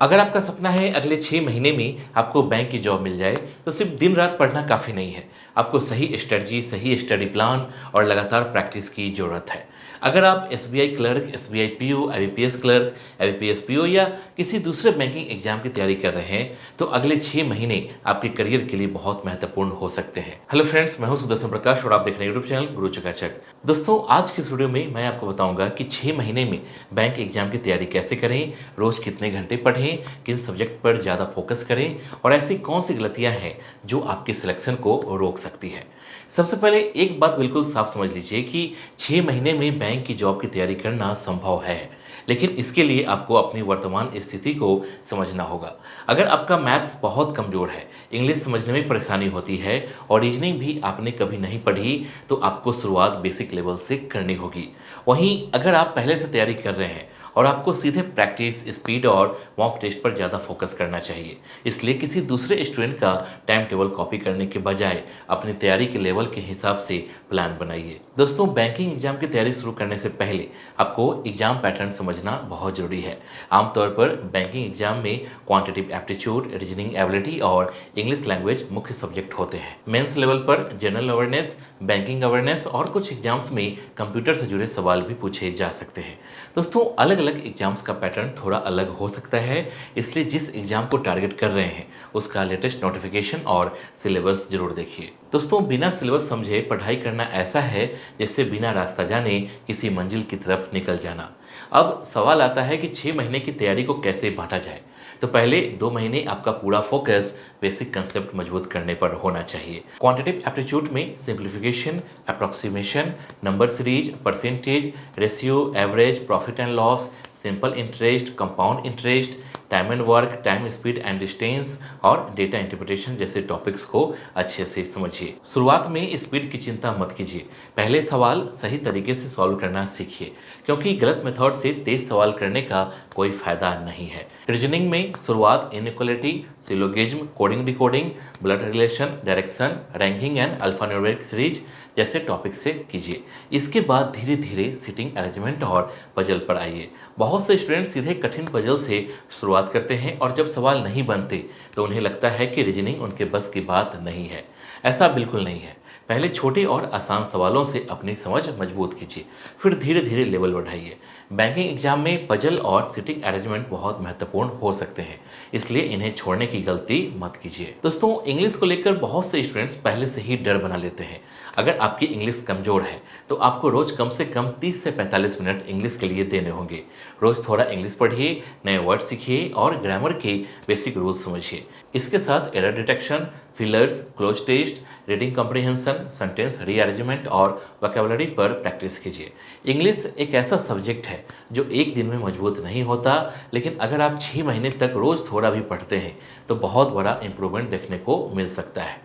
अगर आपका सपना है अगले 6 महीने में आपको बैंक की जॉब मिल जाए, तो सिर्फ दिन-रात पढ़ना काफ़ी नहीं है। आपको सही स्ट्रेटजी, सही स्टडी प्लान और लगातार प्रैक्टिस की ज़रूरत है। अगर आप SBI clerk, SBI PO, IBPS clerk, IBPS PO या किसी दूसरे बैंकिंग एग्जाम की तैयारी कर रहे हैं, तो अगले 6 महीने आपके करियर के लिए बहुत महत्वपूर्ण हो सकते हैं। हेलो फ्रेंड्स, मैं हूं सुदर्शन प्रकाश और आप देख रहे हैं यूट्यूब चैनल गुरु चकाचक। दोस्तों, आज की इस वीडियो में मैं आपको बताऊंगा कि 6 महीने में बैंक एग्जाम की तैयारी कैसे करें, रोज कितने घंटे पढ़ें, किन सब्जेक्ट पर ज़्यादा फोकस करें और ऐसी कौन सी गलतियां हैं जो आपके सिलेक्शन को रोक सकती है। सबसे पहले एक बात बिल्कुल साफ समझ लीजिए कि 6 महीने में बैंक की जॉब की तैयारी करना संभव है, लेकिन इसके लिए आपको अपनी वर्तमान स्थिति को समझना होगा। अगर आपका मैथ्स बहुत कमज़ोर है, इंग्लिश समझने में परेशानी होती है और रीजनिंग भी आपने कभी नहीं पढ़ी, तो आपको शुरुआत बेसिक लेवल से करनी होगी। वहीं अगर आप पहले से तैयारी कर रहे हैं और आपको सीधे प्रैक्टिस, स्पीड और मॉक टेस्ट पर ज़्यादा फोकस करना चाहिए। इसलिए किसी दूसरे स्टूडेंट का टाइम टेबल कॉपी करने के बजाय अपनी तैयारी के लेवल के हिसाब से प्लान बनाइए। दोस्तों, बैंकिंग एग्जाम की तैयारी शुरू करने से पहले आपको एग्जाम पैटर्न समझना बहुत ज़रूरी है। आमतौर पर बैंकिंग एग्जाम में क्वांटिटेटिव एप्टीट्यूड, रीजनिंग एबिलिटी और इंग्लिश लैंग्वेज मुख्य सब्जेक्ट होते हैं। मेंस लेवल पर जनरल अवेयरनेस, बैंकिंग अवेयरनेस और कुछ एग्जाम्स में कंप्यूटर से जुड़े सवाल भी पूछे जा सकते हैं। दोस्तों, अलग अलग एग्जाम्स का पैटर्न थोड़ा अलग हो सकता है, इसलिए जिस एग्जाम को टारगेट कर रहे हैं उसका लेटेस्ट नोटिफिकेशन और सिलेबस जरूर देखिए। दोस्तों, बिना सिलेबस समझे पढ़ाई करना ऐसा है जैसे बिना रास्ता जाने किसी मंजिल की तरफ निकल जाना। अब सवाल आता है कि 6 महीने की तैयारी को कैसे बांटा जाए। तो पहले 2 महीने आपका पूरा फोकस बेसिक कंसेप्ट मजबूत करने पर होना चाहिए। क्वांटिटेटिव एप्टीट्यूड में simplification, approximation, number series, percentage, ratio, average, profit and loss, simple interest, compound interest, time and work, time speed and distance और डेटा इंटरप्रिटेशन जैसे टॉपिक्स को अच्छे से समझिए। शुरुआत में स्पीड की चिंता मत कीजिए। पहले सवाल सही तरीके से सॉल्व करना सीखिए, क्योंकि गलत मेथड से तेज सवाल करने का कोई फायदा नहीं है। रीजनिंग में शुरुआत inequality, syllogism, coding decoding, blood relation, direction, ranking and alphanumeric series जैसे टॉपिक से कीजिए। इसके बाद धीरे धीरे सिटिंग अरेंजमेंट और पजल पर आइए। बहुत से स्टूडेंट सीधे कठिन पजल से शुरुआत करते हैं और जब सवाल नहीं बनते तो उन्हें लगता है कि रीजनिंग उनके बस की बात नहीं है। ऐसा बिल्कुल नहीं है। पहले छोटे और आसान सवालों से अपनी समझ मजबूत कीजिए, फिर धीरे धीरे लेवल बढ़ाइए। बैंकिंग एग्जाम में पजल और सिटिंग अरेंजमेंट बहुत महत्वपूर्ण हो सकते हैं, इसलिए इन्हें छोड़ने की गलती मत कीजिए। दोस्तों, इंग्लिश को लेकर बहुत से स्टूडेंट्स पहले से ही डर बना लेते हैं। अगर आपकी इंग्लिश कमज़ोर है तो आपको रोज़ कम से कम 30 से 45 मिनट इंग्लिश के लिए देने होंगे। रोज़ थोड़ा इंग्लिश पढ़िए, नए वर्ड सीखिए और ग्रामर के बेसिक रूल्स समझिए। इसके साथ error detection, fillers, cloze test, reading comprehension, sentence rearrangement और वोकैबुलरी पर प्रैक्टिस कीजिए। इंग्लिश एक ऐसा सब्जेक्ट है जो एक दिन में मजबूत नहीं होता, लेकिन अगर आप 6 महीने तक रोज़ थोड़ा भी पढ़ते हैं तो बहुत बड़ा इम्प्रूवमेंट देखने को मिल सकता है।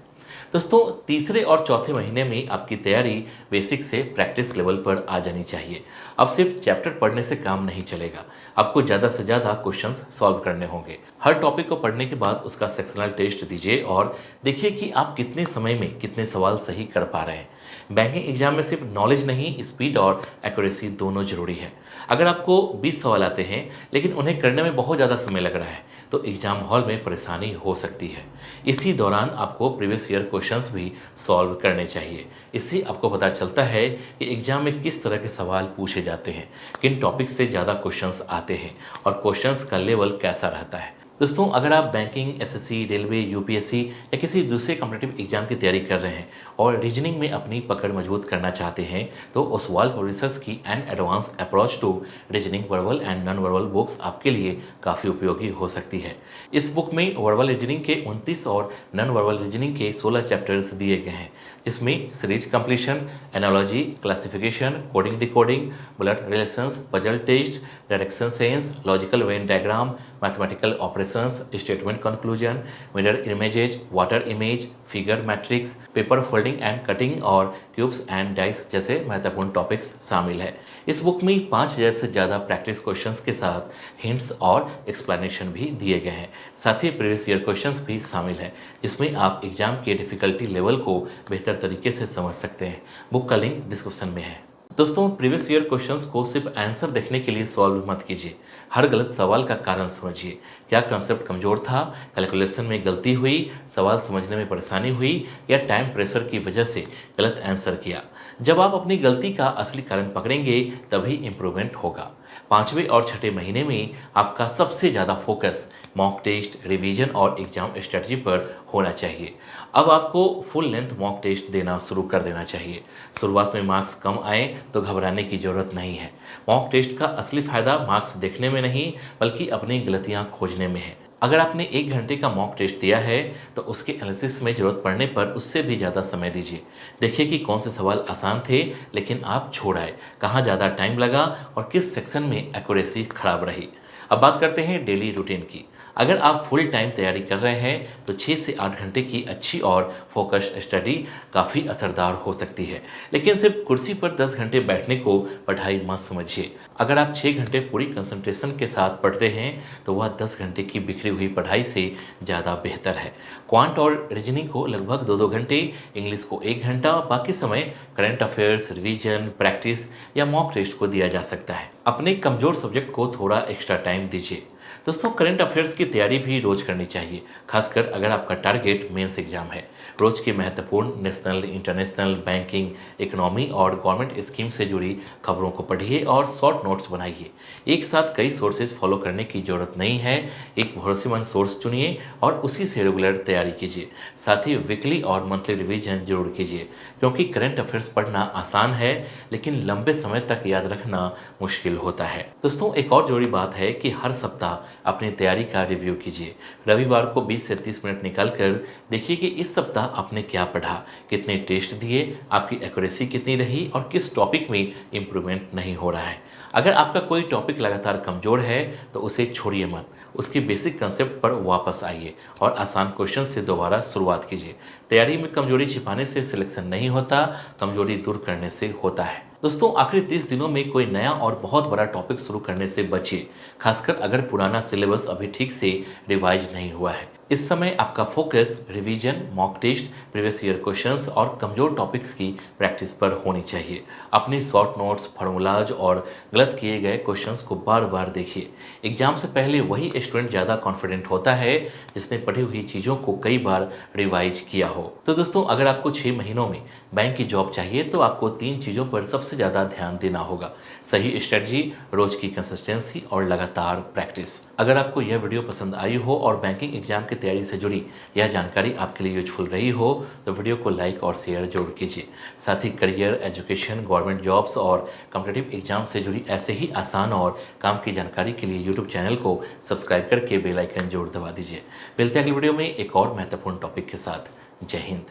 दोस्तों, तीसरे और चौथे महीने में आपकी तैयारी बेसिक से प्रैक्टिस लेवल पर आ जानी चाहिए। अब सिर्फ चैप्टर पढ़ने से काम नहीं चलेगा, आपको ज़्यादा से ज़्यादा क्वेश्चंस सॉल्व करने होंगे। हर टॉपिक को पढ़ने के बाद उसका सेक्शनल टेस्ट दीजिए और देखिए कि आप कितने समय में कितने सवाल सही कर पा रहे हैं। बैंकिंग एग्जाम में सिर्फ नॉलेज नहीं, स्पीड और एक्यूरेसी दोनों जरूरी है। अगर आपको 20 सवाल आते हैं लेकिन उन्हें करने में बहुत ज़्यादा समय लग रहा है, तो एग्जाम हॉल में परेशानी हो सकती है। इसी दौरान आपको प्रीवियस ईयर क्वेश्चंस भी सॉल्व करने चाहिए। इससे आपको पता चलता है कि एग्जाम में किस तरह के सवाल पूछे जाते हैं, किन टॉपिक से ज़्यादा क्वेश्चंस आते हैं और क्वेश्चंस का लेवल कैसा रहता है। दोस्तों, अगर आप बैंकिंग, एसएससी, रेलवे, यूपीएससी या किसी दूसरे कॉम्पिटिटिव एग्जाम की तैयारी कर रहे हैं और रीजनिंग में अपनी पकड़ मजबूत करना चाहते हैं, तो ओसवाल पब्लिशर्स की an advance approach to reasoning verbal and non verbal books आपके लिए काफ़ी उपयोगी हो सकती है। इस बुक में वर्बल रीजनिंग के 29 और नॉन वर्बल रीजनिंग के 16 चैप्टर्स दिए गए हैं, जिसमें series completion, analogy, classification, coding decoding, blood relations, puzzle test, direction sense, logical Venn diagram, mathematical operations, statement conclusion, mirror images, water image, figure matrix, paper folding and cutting और cubes and dice जैसे महत्वपूर्ण topics शामिल है। इस book में 5000 से ज़्यादा practice questions के साथ हिंट्स और एक्सप्लेनेशन भी दिए गए हैं। साथ ही प्रीवियस ईयर क्वेश्चंस भी शामिल हैं, जिसमें आप एग्जाम के डिफिकल्टी लेवल को बेहतर तरीके से समझ सकते हैं। बुक का लिंक डिस्क्रिप्शन में है। दोस्तों, प्रीवियस ईयर क्वेश्चंस को सिर्फ आंसर देखने के लिए सॉल्व मत कीजिए। हर गलत सवाल का कारण समझिए। क्या कंसेप्ट कमजोर था, कैलकुलेशन में गलती हुई, सवाल समझने में परेशानी हुई या टाइम प्रेशर की वजह से गलत आंसर किया। जब आप अपनी गलती का असली कारण पकड़ेंगे तभी इम्प्रूवमेंट होगा। 5वें और छठे महीने में आपका सबसे ज़्यादा फोकस मॉक टेस्ट, रिवीजन और एग्जाम स्ट्रेटजी पर होना चाहिए। अब आपको फुल लेंथ मॉक टेस्ट देना शुरू कर देना चाहिए। शुरुआत में मार्क्स कम आए तो घबराने की ज़रूरत नहीं है। मॉक टेस्ट का असली फ़ायदा मार्क्स देखने में नहीं बल्कि अपनी गलतियाँ खोजने में है। अगर आपने 1 घंटे का मॉक टेस्ट दिया है तो उसके एनालिसिस में ज़रूरत पड़ने पर उससे भी ज़्यादा समय दीजिए। देखिए कि कौन से सवाल आसान थे लेकिन आप छोड़ आए, कहाँ ज़्यादा टाइम लगा और किस सेक्शन में एक्यूरेसी खराब रही। अब बात करते हैं डेली रूटीन की। अगर आप फुल टाइम तैयारी कर रहे हैं तो 6 से 8 घंटे की अच्छी और फोकस्ड स्टडी काफ़ी असरदार हो सकती है। लेकिन सिर्फ कुर्सी पर 10 घंटे बैठने को पढ़ाई मत समझिए। अगर आप 6 घंटे पूरी कंसंट्रेशन के साथ पढ़ते हैं तो वह 10 घंटे की बिखरी हुई पढ़ाई से ज़्यादा बेहतर है। क्वांट और रीजनिंग को लगभग 2-2 घंटे, इंग्लिश को 1 घंटा, बाकी समय करंट अफेयर्स, रिवीजन, प्रैक्टिस या मॉक टेस्ट को दिया जा सकता है। अपने कमज़ोर सब्जेक्ट को थोड़ा एक्स्ट्रा टाइम दीजिए। दोस्तों, करंट अफेयर्स की तैयारी भी रोज़ करनी चाहिए, खासकर अगर आपका टारगेट मेंस एग्जाम है। रोज़ की महत्वपूर्ण नेशनल, इंटरनेशनल, बैंकिंग, इकोनॉमी और गवर्नमेंट स्कीम से जुड़ी खबरों को पढ़िए और शॉर्ट नोट्स बनाइए। एक साथ कई सोर्सेज फॉलो करने की ज़रूरत नहीं है। एक भरोसेमंद सोर्स चुनिए और उसी से रेगुलर तैयारी कीजिए। साथ ही वीकली और मंथली रिवीजन जरूर कीजिए, क्योंकि करंट अफेयर्स पढ़ना आसान है लेकिन लंबे समय तक याद रखना मुश्किल होता है। दोस्तों, एक और जरूरी बात है कि हर सप्ताह अपनी तैयारी का रिव्यू कीजिए। रविवार को 20 से 30 मिनट निकाल कर देखिए कि इस सप्ताह आपने क्या पढ़ा, कितने टेस्ट दिए, आपकी एक्यूरेसी कितनी रही और किस टॉपिक में इम्प्रूवमेंट नहीं हो रहा है। अगर आपका कोई टॉपिक लगातार कमज़ोर है तो उसे छोड़िए मत, उसके बेसिक कंसेप्ट पर वापस आइए और आसान क्वेश्चन से दोबारा शुरुआत कीजिए। तैयारी में कमजोरी छिपाने से सिलेक्शन नहीं होता, कमजोरी दूर करने से होता है। दोस्तों, आखिरी 30 दिनों में कोई नया और बहुत बड़ा टॉपिक शुरू करने से बचिए, खासकर अगर पुराना सिलेबस अभी ठीक से रिवाइज नहीं हुआ है। इस समय आपका focus revision, mock test, previous year questions और कमजोर टॉपिक्स की प्रैक्टिस पर होनी चाहिए। अपनी शॉर्ट नोट्स, फार्मूलाज और गलत किए गए क्वेश्चंस को बार बार देखिए। एग्जाम से पहले वही स्टूडेंट ज़्यादा कॉन्फिडेंट होता है जिसने पढ़ी हुई चीज़ों को कई बार रिवाइज किया हो। तो दोस्तों, अगर आपको 6 महीनों में बैंक की जॉब चाहिए तो आपको 3 चीज़ों पर सबसे ज़्यादा ध्यान देना होगा: सही स्ट्रेटजी, रोज की कंसिस्टेंसी और लगातार प्रैक्टिस। अगर आपको यह वीडियो पसंद आई हो और बैंकिंग एग्जाम की तैयारी से जुड़ी यह जानकारी आपके लिए यूजफुल रही हो तो वीडियो को लाइक और शेयर जरूर कीजिए। साथ ही करियर, एजुकेशन, गवर्नमेंट जॉब्स और कॉम्पिटिटिव एग्जाम से जुड़ी ऐसे ही आसान और काम की जानकारी के लिए यूट्यूब चैनल को सब्सक्राइब करके बेल आइकन जरूर दबा दीजिए। मिलते हैं अगली वीडियो में एक और महत्वपूर्ण टॉपिक के साथ। जय हिंद।